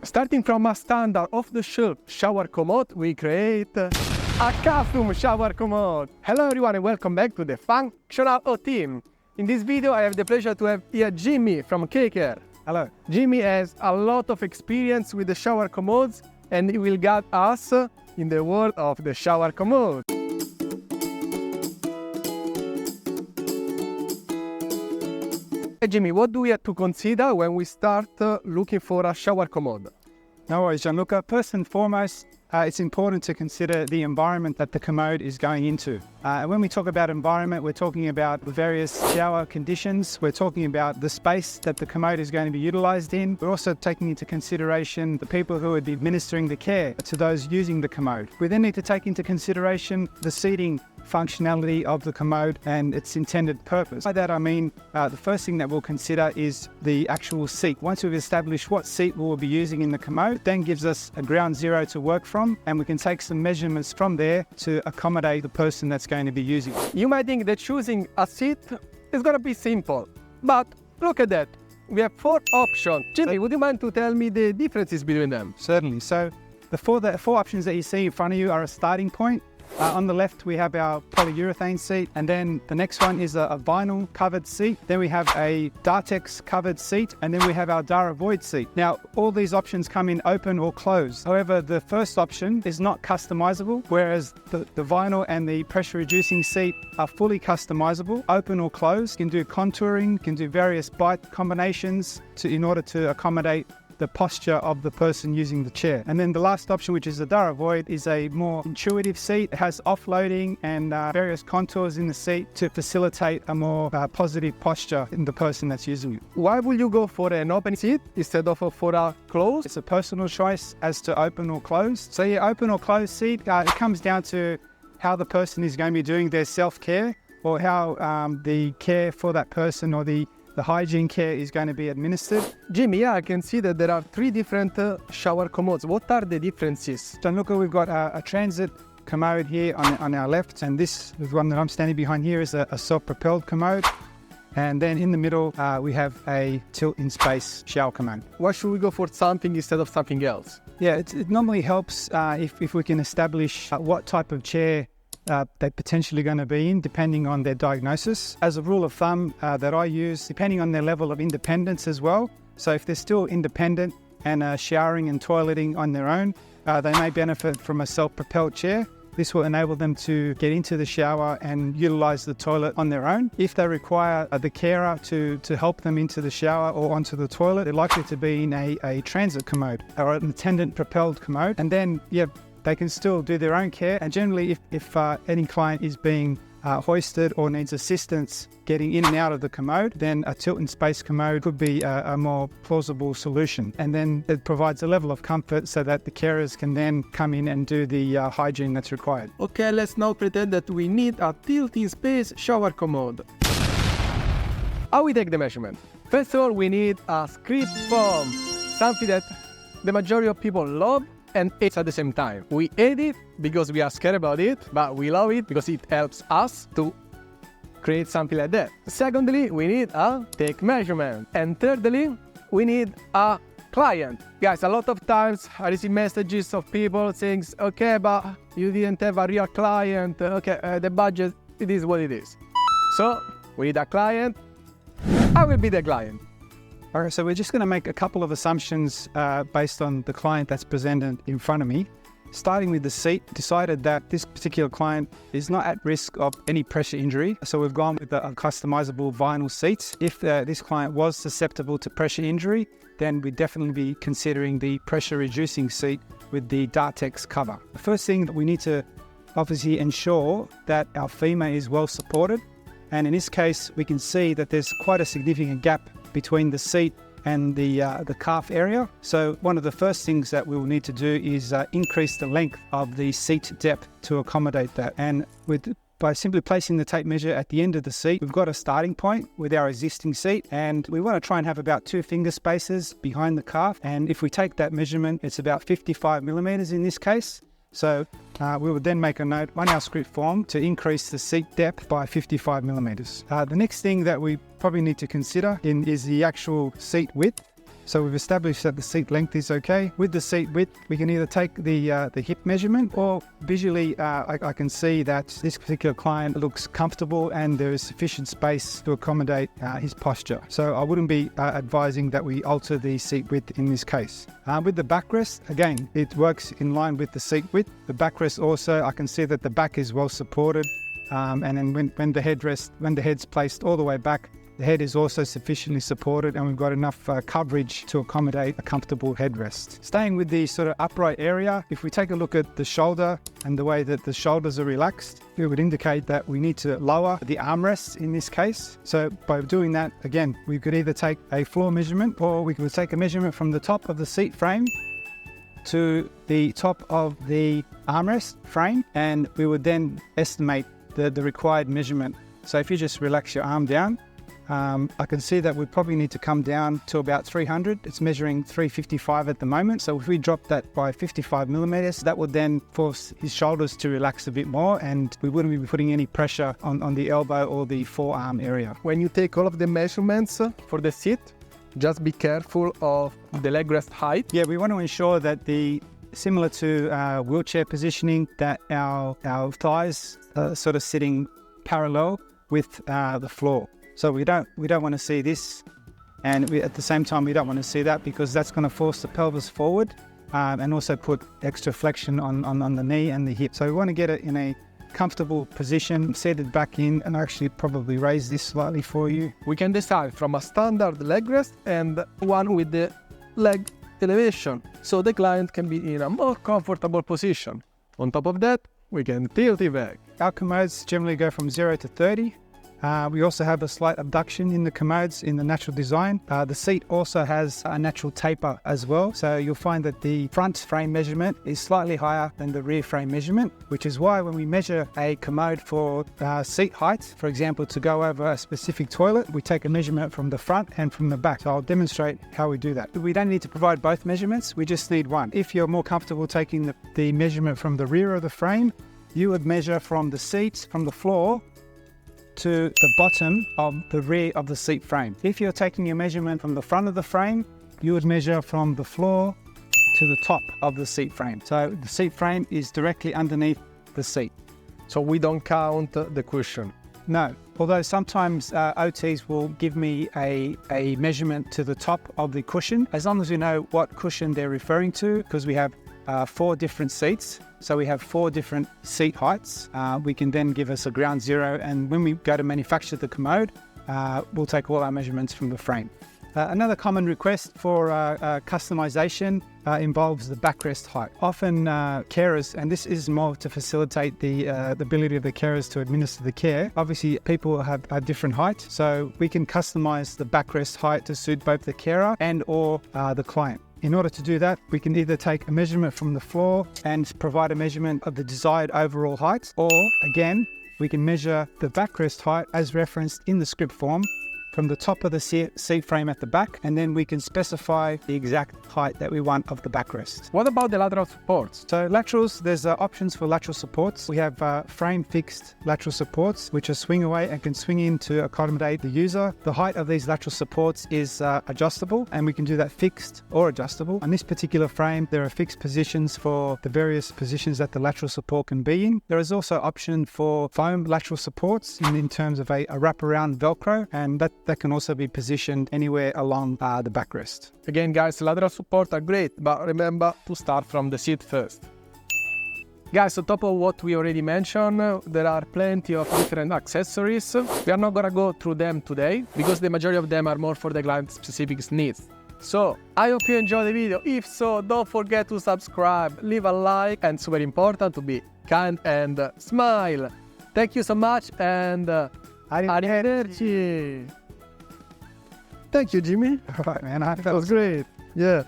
Starting from a standard off-the-shelf shower commode, we create a custom shower commode. Hello everyone and welcome back to the functional team. In this video I have the pleasure to have here Jimmy from 𝗀𝗂𝘀𝗁. Hello. Jimmy has a lot of experience with the shower commodes and he will guide us in the world of the shower commode. Hey Jimmy, what do we have to consider when we start looking for a shower commode? No worries, Gianluca. First and foremost, it's important to consider the environment that the commode is going into. When we talk about environment, we're talking about the various shower conditions. We're talking about the space that the commode is going to be utilized in. We're also taking into consideration the people who would be administering the care to those using the commode. We then need to take into consideration the seating functionality of the commode and its intended purpose. By that I mean the first thing that we'll consider is the actual seat. Once we've established what seat we'll be using in the commode, then gives us a ground zero to work from, and we can take some measurements from there to accommodate the person that's going to be using it. You might think that choosing a seat is going to be simple, but look at that. We have 4 options. Jimmy, would you mind to tell me the differences between them? Certainly. So the four options that you see in front of you are a starting point. On the left we have our polyurethane seat, and then the next one is a vinyl covered seat. Then we have a Dartex covered seat, and then we have our 𝗀𝗃𝗿 seat. Now all these options come in open or closed. However, the first option is not customizable, whereas the vinyl and the pressure reducing seat are fully customizable, open or closed. You can do contouring, you can do various bite combinations in order to accommodate the posture of the person using the chair. And then the last option, which is the 𝗀𝗃𝗿, is a more intuitive seat. It has offloading and various contours in the seat to facilitate a more positive posture in the person that's using it. Why would you go for an open seat instead of for a closed? It's a personal choice as to open or closed. So your open or closed seat, it comes down to how the person is going to be doing their self-care, or how the care for that person or the hygiene care is going to be administered. Jimmy, I can see that there are 3 different shower commodes. What are the differences? Gianluca, we've got a transit commode here on our left, and this is one that I'm standing behind here is a self-propelled commode. And then in the middle, we have a tilt-in-space shower commode. Why should we go for something instead of something else? Yeah, it normally helps if we can establish what type of chair they're potentially going to be in, depending on their diagnosis. As a rule of thumb that I use, depending on their level of independence as well. So if they're still independent and showering and toileting on their own, they may benefit from a self-propelled chair. This will enable them to get into the shower and utilize the toilet on their own. If they require the carer to help them into the shower or onto the toilet, they're likely to be in a transit commode or an attendant propelled commode. And then, they can still do their own care. And generally, if any client is being hoisted or needs assistance getting in and out of the commode, then a tilt-in-space commode could be a more plausible solution. And then it provides a level of comfort so that the carers can then come in and do the hygiene that's required. Okay, let's now pretend that we need a tilt-in-space shower commode. How we take the measurement? First of all, we need a script form, something that the majority of people love and hate at the same time. We hate it because we are scared about it, but we love it because it helps us to create something like that. Secondly, we need a take measurement. And thirdly, we need a client. Guys, a lot of times I receive messages of people saying, okay, but you didn't have a real client. Okay, the budget, it is what it is. So we need a client. I will be the client. All right, so we're just going to make a couple of assumptions based on the client that's presented in front of me. Starting with the seat, decided that this particular client is not at risk of any pressure injury. So we've gone with a customizable vinyl seat. If this client was susceptible to pressure injury, then we'd definitely be considering the pressure reducing seat with the Dartex cover. The first thing that we need to obviously ensure that our femur is well supported. And in this case, we can see that there's quite a significant gap between the seat and the calf area. So one of the first things that we will need to do is increase the length of the seat depth to accommodate that. And by simply placing the tape measure at the end of the seat, we've got a starting point with our existing seat, and we want to try and have about 2 finger spaces behind the calf. And if we take that measurement, it's about 55 millimeters in this case. So we would then make a note on our script form to increase the seat depth by 55 millimeters. The next thing that we probably need to consider is the actual seat width. So we've established that the seat length is okay. With the seat width, we can either take the hip measurement, or visually I can see that this particular client looks comfortable and there is sufficient space to accommodate his posture. So I wouldn't be advising that we alter the seat width in this case. With the backrest, again, it works in line with the seat width. The backrest also, I can see that the back is well supported, and then when the head's placed all the way back, the head is also sufficiently supported, and we've got enough coverage to accommodate a comfortable headrest. Staying with the sort of upright area, if we take a look at the shoulder and the way that the shoulders are relaxed, it would indicate that we need to lower the armrests in this case. So by doing that, again, we could either take a floor measurement, or we could take a measurement from the top of the seat frame to the top of the armrest frame, and we would then estimate the required measurement. So if you just relax your arm down, I can see that we probably need to come down to about 300. It's measuring 355 at the moment. So if we drop that by 55 millimeters, that would then force his shoulders to relax a bit more, and we wouldn't be putting any pressure on the elbow or the forearm area. When you take all of the measurements for the seat, just be careful of the leg rest height. Yeah, we want to ensure that similar to wheelchair positioning, that our thighs are sort of sitting parallel with the floor. So we don't want to see this, and at the same time we don't want to see that, because that's going to force the pelvis forward and also put extra flexion on the knee and the hip. So we want to get it in a comfortable position, seated back in, and actually probably raise this slightly for you. We can decide from a standard leg rest and one with the leg elevation, so the client can be in a more comfortable position. On top of that, we can tilt it back. Our commodes generally go from 0 to 30. We also have a slight abduction in the commodes in the natural design. The seat also has a natural taper as well. So you'll find that the front frame measurement is slightly higher than the rear frame measurement, which is why when we measure a commode for seat height, for example, to go over a specific toilet, we take a measurement from the front and from the back. So I'll demonstrate how we do that. We don't need to provide both measurements, we just need one. If you're more comfortable taking the measurement from the rear of the frame, you would measure from the seat, from the floor, to the bottom of the rear of the seat frame. If you're taking your measurement from the front of the frame, you would measure from the floor to the top of the seat frame. So the seat frame is directly underneath the seat. So we don't count the cushion. No, although sometimes OTs will give me a measurement to the top of the cushion, as long as we know what cushion they're referring to, because we have 4 different seats. So we have 4 different seat heights. We can then give us a ground zero, and when we go to manufacture the commode, we'll take all our measurements from the frame. Another common request for customization involves the backrest height. Often carers, and this is more to facilitate the ability of the carers to administer the care. Obviously, people have a different height, so we can customize the backrest height to suit both the carer and or the client. In order to do that, we can either take a measurement from the floor and provide a measurement of the desired overall height, or again, we can measure the backrest height as referenced in the script form from the top of the seat frame at the back, and then we can specify the exact height that we want of the backrest. What about the lateral supports? So laterals, there's options for lateral supports. We have frame fixed lateral supports, which are swing away and can swing in to accommodate the user. The height of these lateral supports is adjustable, and we can do that fixed or adjustable. On this particular frame, there are fixed positions for the various positions that the lateral support can be in. There is also option for foam lateral supports in terms of a wraparound Velcro, and that can also be positioned anywhere along the backrest. Again, guys, lateral support are great, but remember to start from the seat first. Guys, on top of what we already mentioned, there are plenty of different accessories. We are not gonna go through them today, because the majority of them are more for the client-specific needs. So, I hope you enjoyed the video. If so, don't forget to subscribe, leave a like, and super important to be kind and smile. Thank you so much, and arrivederci. Thank you, Jimmy. All right, man. That was great. Yeah.